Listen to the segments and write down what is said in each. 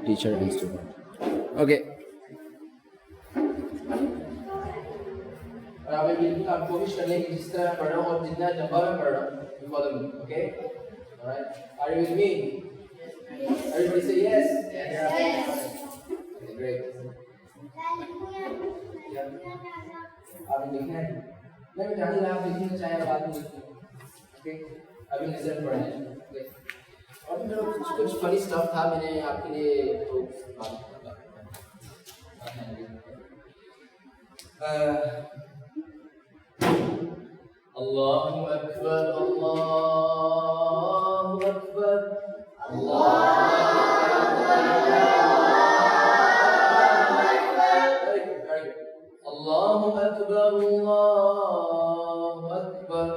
teacher and student. Okay. और आप बिल्कुल आप कोशिश करें कि जिस तरह पढ़ रहा हूँ और जितना लंबा मैं पढ़ रहा हूँ, you follow me, okay? Alright. Are you with me? Everybody say yes. Yes. Okay, great. आप लिखना है। मैं जाने लगा आप लिखना चाहे आप बाद में लिखना, okay? अभी नजर पढ़ना है, okay? और मेरा कुछ फनी स्टफ था, मैंने आपके लिए तो Allahu Akbar, Allahu Akbar, Allahu Akbar, Allahu Akbar, Allahu Akbar.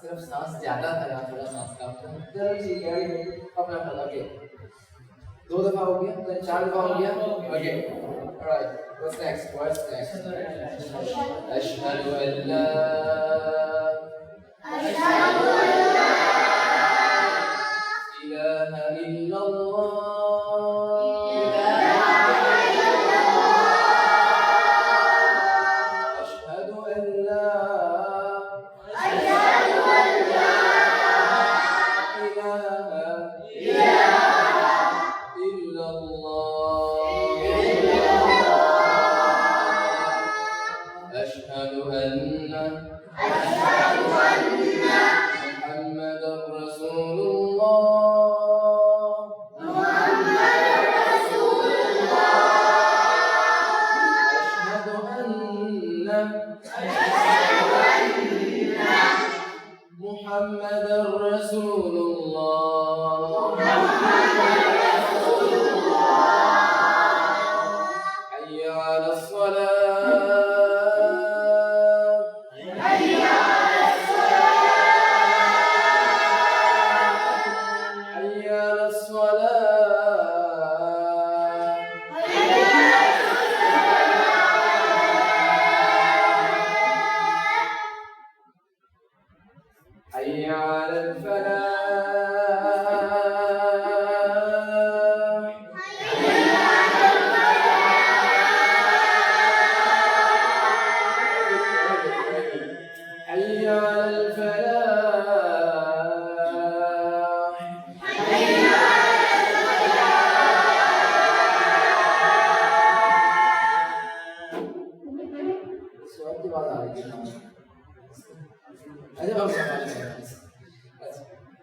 सिर्फ सांस ज्यादा था यार, थोड़ा सांस कम था। चलो ठीक है, अपना फल ओके। 2 दफा हो गया, तो 4 दफा हो गया, ओके। Alright, what's next? अशहदु अल्ला इलाहा इल्लल्लाह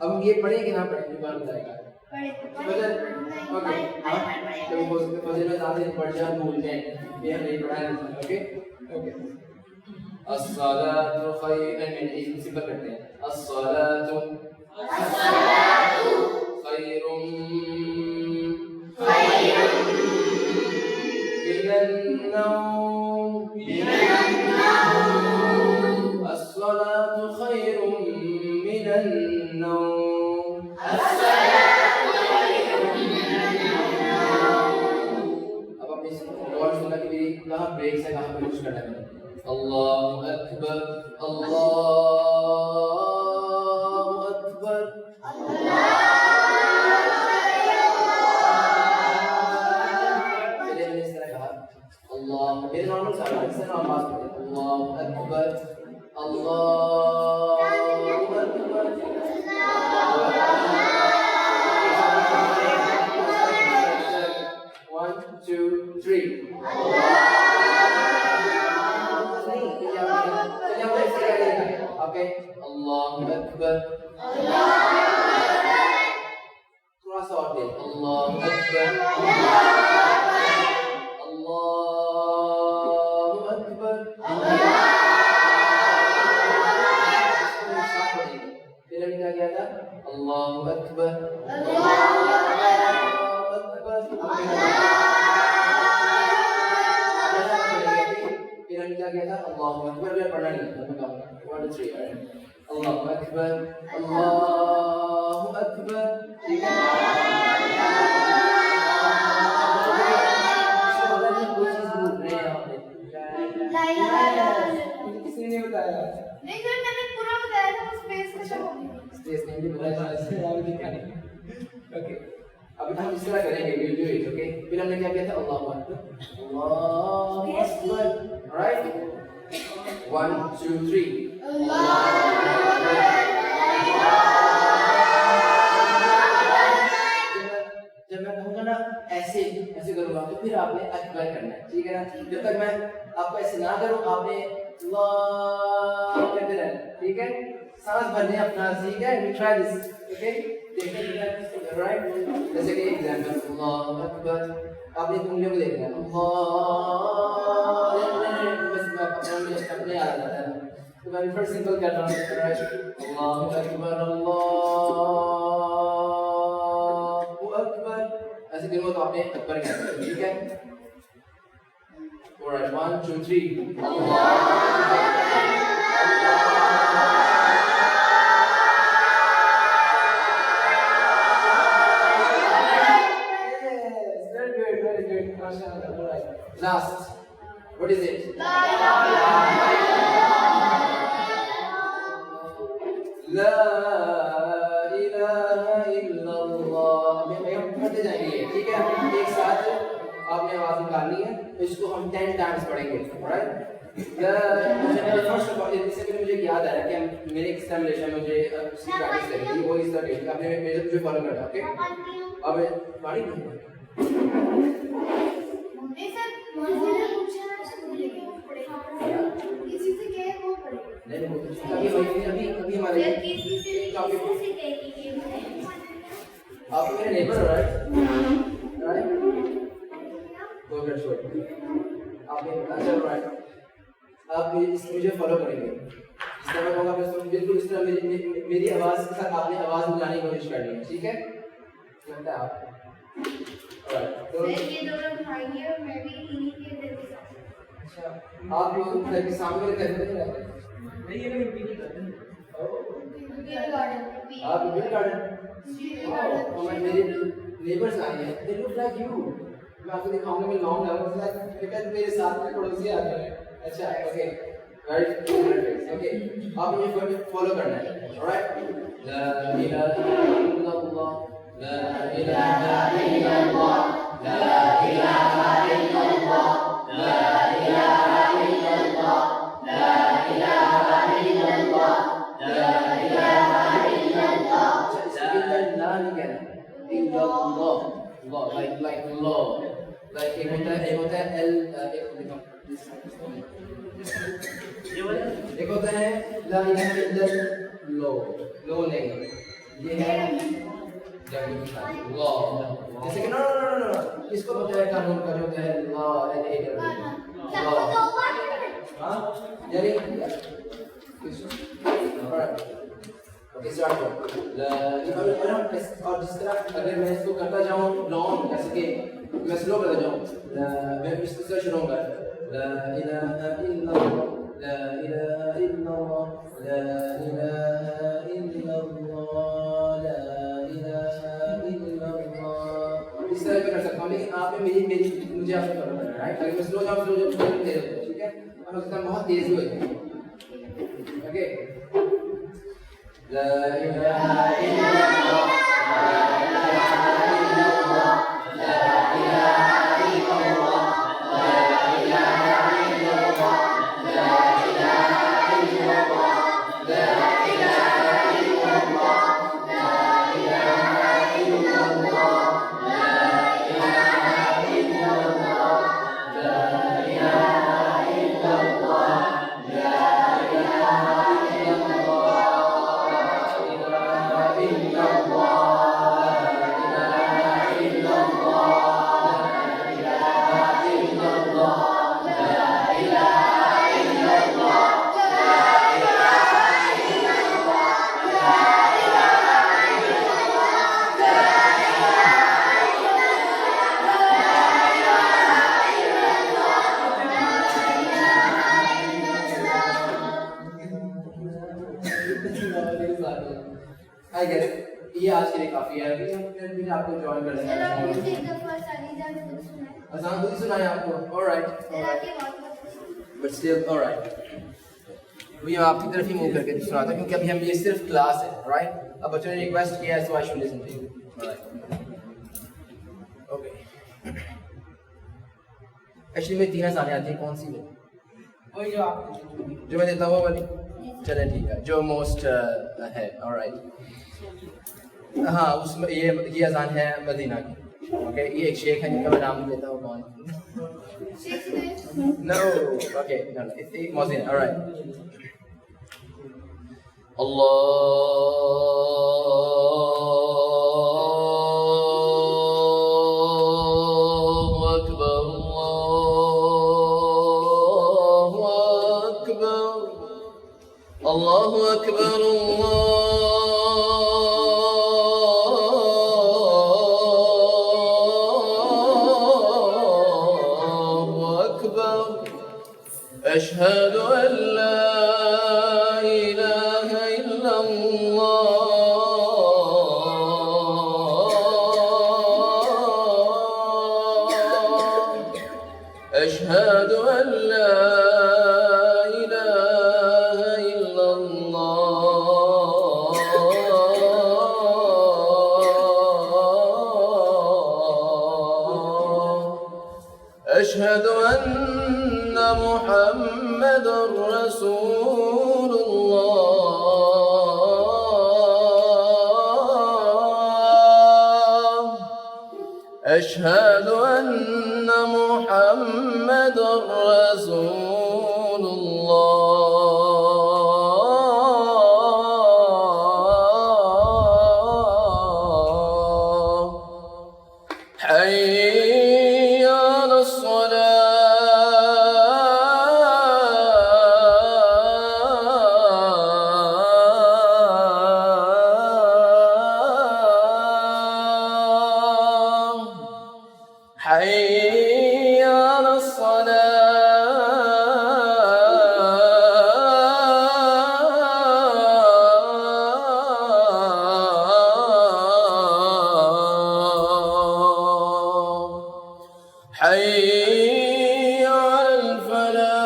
अब हम ये पढ़े कि ना पढ़े बात बताएगा पढ़ जाए भूल जाए ये हम नहीं पढ़ाए ओके ओके अस्सलातु खैरुन सिंपल करते हैं अस्सलातु खैरुम मिनन नौम अस्सलातु खैरुम मिनन नौम अब अपने और सुनना कि मेरी कहाँ ब्रेक से कहाँ पे कुछ करना है अल्लाहु अकबर अल्लाहु अकबर मैंने इस तरह कहा अल्लाह मेरे नॉर्मल सा से ना आवाज में अल्लाहु अकबर अल्लाहु अकबर 1 2 3 ओके अल्लाहु अकबर थोड़ा सा और दे अल्लाहु अकबर अल्लाहु अकबर फिर क्या किया था अल्लाहु अकबर अल्लाहु अकबर फिर हम क्या किया था अल्लाहु अकबर भी पढ़ना नहीं मैं कहूँगा 1 2 3 अल्लाहु अकबर अल्लाहु अकबर ठीक है किसी ने बताया नहीं सर मैंने पूरा स्पेस नहीं मिला। ओके अभी हम इस तरह करेंगे, we'll do it, okay? फिर हमने क्या किया था? अल्लाहु अकबर, अल्लाहु अकबर, alright? 1 2 3 जब मैं कहूँगा ना ऐसे ऐसे करूँगा तो फिर आपने अकबर करना है, ठीक है ना? जब तक मैं आपको ऐसे ना करूँ आपने अल्लाह कहते रहना, ठीक है? सांस भरने अपना, ठीक है? We try this, okay? देखिए राइट, जैसे कि एग्जांपल अल्लाह अकबर, आपने उंगलियों को देखना है बस अपने आ जाता है। तो मैं फर्स्ट सिंपल कर रहा हूँ, राइट? अल्लाह अकबर, अल्लाह अकबर, ऐसे करूँगा तो आपने अकबर कहना है, ठीक है? Alright 1 2 3 Last, what is it? La ilaha illallah। हम पढ़ते जाएंगे, ठीक है? एक साथ आपने आवाज निकालनी है, इसको हम 10 टाइम्स पढ़ेंगे, राइट? फर्स्ट ऑफ ऑल इससे पहले मुझे याद आ रहा है कि मेरे एग्जामिनेशन में मुझे इसकी प्रैक्टिस करनी थी, वो इस तरह की आपने मुझे फॉलो करना, ओके? अब पानी नहीं अभी हमारे आप मेरे नेबर हो, राइट? आप मुझे फॉलो करेंगे, इस तरह होगा, बिल्कुल इस तरह मेरी आवाज के साथ आपने आवाज मिलाने की कोशिश करनी है, ठीक है? लगता है आप तो ये दोनों भाई हैं और मैं भी इन्हीं के दिल के साथ। अच्छा आप लोग घर के सामने करते हैं? नहीं ये नहीं करते हैं। आप बिल गार्डन और मेरे नेबर्स आए हैं, दे लुक लाइक यू। मैं आपको दिखाऊंगा, मैं लाऊंगा, मतलब बेटा मेरे साथ में पड़ोसी आ गए हैं। अच्छा ओके राइट, ओके आप मुझे फॉलो करना है, ऑलराइट? ला इलाहा इल्लल्लाह, ला इलाहा इल्लल्लाह, ला इलाहा इल्लल्लाह, ला इलाहा इल्लल्लाह, ला इलाहा इल्लल्लाह, ला इलाहा इल्लल्लाह। इल्लल्लाह नहीं कहना, इल्लल्लाह, like law, like एक होता है एल, एक होता है ला इलाहा इल्लल्लाह, लो नहीं, ये है लॉ, जैसे कि नो नो नो नो इसको होता है कानून का जो है लॉ एंड लॉ, हां यानी ओके स्टार्ट ला और जिस तरह अगर मैं इसको करता जाऊं लॉन्ग, जैसे कि मैं स्लो करता जाऊं, मैं इसको से शुरू करूंगा ला इलाहा इल्लल्लाह, ला इलाहा इल्लल्लाह, ला इलाहा इल्लल्लाह, ला इलाहा इल्लल्लाह, इस तरह कर सकता हूं। लेकिन आपने मुझे आपसे फॉलो करना है, राइट? अगर मैं स्लो जाऊं तेज हो, ठीक है? और उसका बहुत तेज हो, ओके? ला इलाहा इल्लल्लाह, ला इलाहा इल्लल्लाह, ला इलाहा इल्लल्लाह, ला इलाहा इल्लल्लाह, ला इलाहा इल्लल्लाह, ला इलाहा इल्लल्लाह, ला इलाहा इल्लल्लाह, ला इलाहा इल्लल्लाह, ला इलाहा इल्लल्लाह, ला इलाहा I guess ये आज के लिए काफी है। अभी हम फिर आपको जॉइन कर लेंगे। अज़ान खुद ही सुनाए आपको? All right. But still, all right. वही मैं आपकी तरफ ही मूव करके सुनाता हूँ क्योंकि अभी हम ये सिर्फ क्लास है, राइट? अब बच्चों ने रिक्वेस्ट किया है, so I should listen to you, right? Okay, actually में 3 अज़ानें आती हैं, कौन सी वो? वही जो मैं देता हूँ वो वाली? चलें ठीक है, जो मोस्ट है, ऑलराइट। हाँ, उसमें ये अज़ान है मदीना की, ओके? ये एक शेख है जिनका मैं नाम नहीं लेता हूँ, कौन? No, okay, no, it's Masjid, all right. Allahu Akbar, Allahu Akbar, Allahu Akbar, أشهد أن لا إله إلا الله أشهد أن لا إله إلا الله أشهد أن محمد رسول الله أشهد أن محمد رسول الله حي على الصلاة حي على الصلاة حي على الفلاح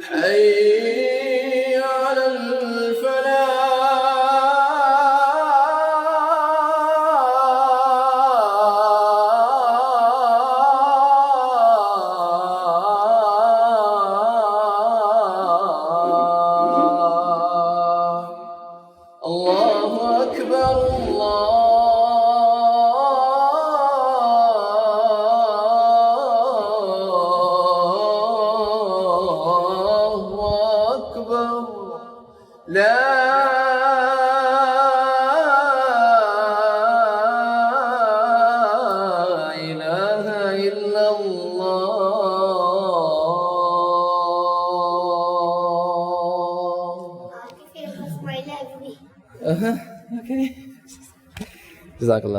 حي على الفلاح الله أكبر الله أكبر لا إله إلا الله. Okay. جزاك الله.